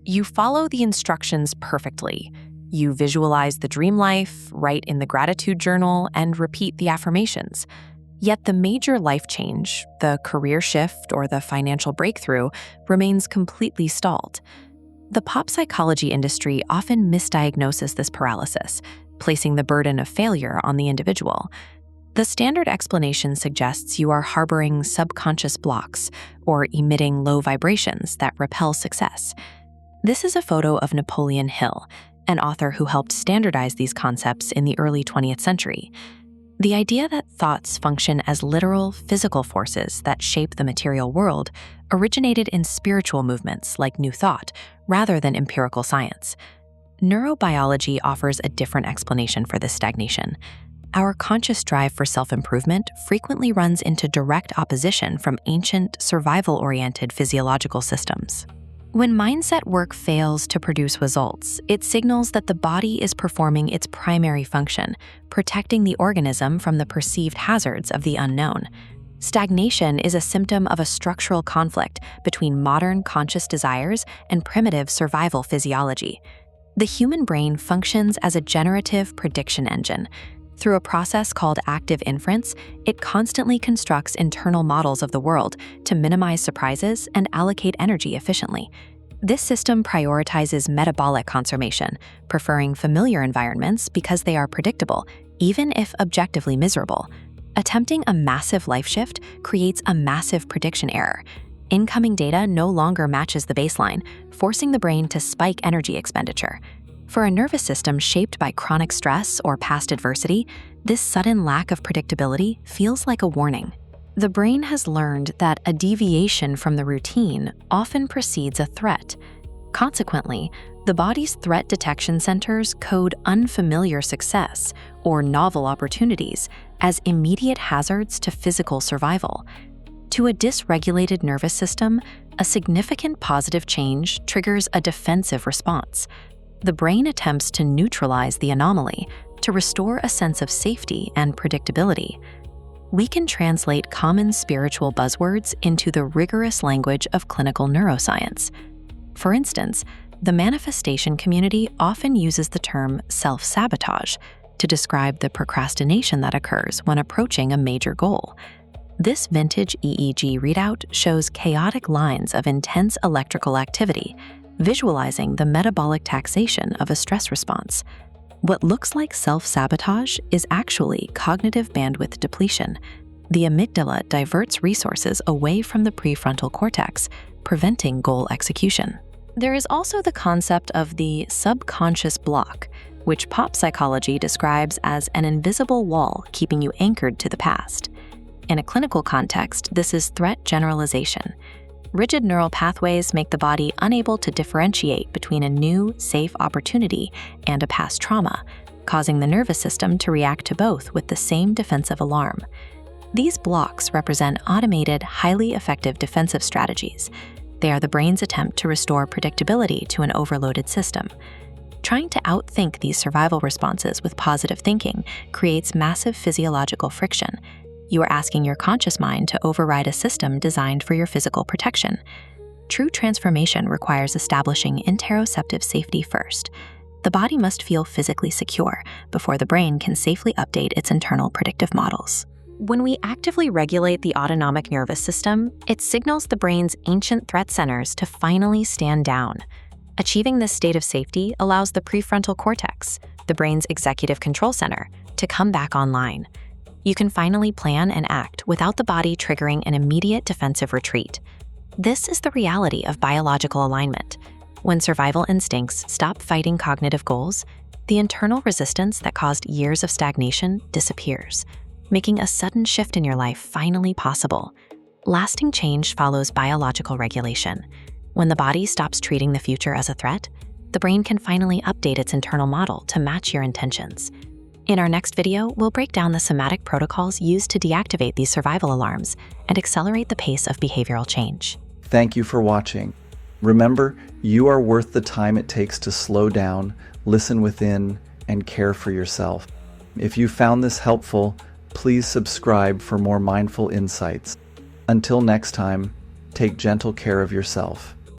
You follow the instructions perfectly. You visualize the dream life, write in the gratitude journal, and repeat the affirmations. Yet the major life change, the career shift or the financial breakthrough, remains completely stalled. The pop psychology industry often misdiagnoses this paralysis, placing the burden of failure on the individual. The standard explanation suggests you are harboring subconscious blocks or emitting low vibrations that repel success. This is a photo of Napoleon Hill, an author who helped standardize these concepts in the early 20th century. The idea that thoughts function as literal, physical forces that shape the material world originated in spiritual movements like New Thought, rather than empirical science. Neurobiology offers a different explanation for this stagnation. Our conscious drive for self-improvement frequently runs into direct opposition from ancient, survival-oriented physiological systems. When mindset work fails to produce results, it signals that the body is performing its primary function, protecting the organism from the perceived hazards of the unknown. Stagnation is a symptom of a structural conflict between modern conscious desires and primitive survival physiology. The human brain functions as a generative prediction engine. Through a process called active inference, it constantly constructs internal models of the world to minimize surprises and allocate energy efficiently. This system prioritizes metabolic conservation, preferring familiar environments because they are predictable, even if objectively miserable. Attempting a massive life shift creates a massive prediction error. Incoming data no longer matches the baseline, forcing the brain to spike energy expenditure. For a nervous system shaped by chronic stress or past adversity, this sudden lack of predictability feels like a warning. The brain has learned that a deviation from the routine often precedes a threat. Consequently, the body's threat detection centers code unfamiliar success or novel opportunities as immediate hazards to physical survival. To a dysregulated nervous system, a significant positive change triggers a defensive response. The brain attempts to neutralize the anomaly, to restore a sense of safety and predictability. We can translate common spiritual buzzwords into the rigorous language of clinical neuroscience. For instance, the manifestation community often uses the term self-sabotage to describe the procrastination that occurs when approaching a major goal. This vintage EEG readout shows chaotic lines of intense electrical activity, visualizing the metabolic taxation of a stress response. What looks like self-sabotage is actually cognitive bandwidth depletion. The amygdala diverts resources away from the prefrontal cortex, preventing goal execution. There is also the concept of the subconscious block, which pop psychology describes as an invisible wall keeping you anchored to the past. In a clinical context, this is threat generalization. Rigid neural pathways make the body unable to differentiate between a new, safe opportunity and a past trauma, causing the nervous system to react to both with the same defensive alarm. These blocks represent automated, highly effective defensive strategies. They are the brain's attempt to restore predictability to an overloaded system. Trying to outthink these survival responses with positive thinking creates massive physiological friction. You are asking your conscious mind to override a system designed for your physical protection. True transformation requires establishing interoceptive safety first. The body must feel physically secure before the brain can safely update its internal predictive models. When we actively regulate the autonomic nervous system, it signals the brain's ancient threat centers to finally stand down. Achieving this state of safety allows the prefrontal cortex, the brain's executive control center, to come back online. You can finally plan and act without the body triggering an immediate defensive retreat. This is the reality of biological alignment. When survival instincts stop fighting cognitive goals, the internal resistance that caused years of stagnation disappears, making a sudden shift in your life finally possible. Lasting change follows biological regulation. When the body stops treating the future as a threat, the brain can finally update its internal model to match your intentions. In our next video, we'll break down the somatic protocols used to deactivate these survival alarms and accelerate the pace of behavioral change. Thank you for watching. Remember, you are worth the time it takes to slow down, listen within, and care for yourself. If you found this helpful, please subscribe for more mindful insights. Until next time, take gentle care of yourself.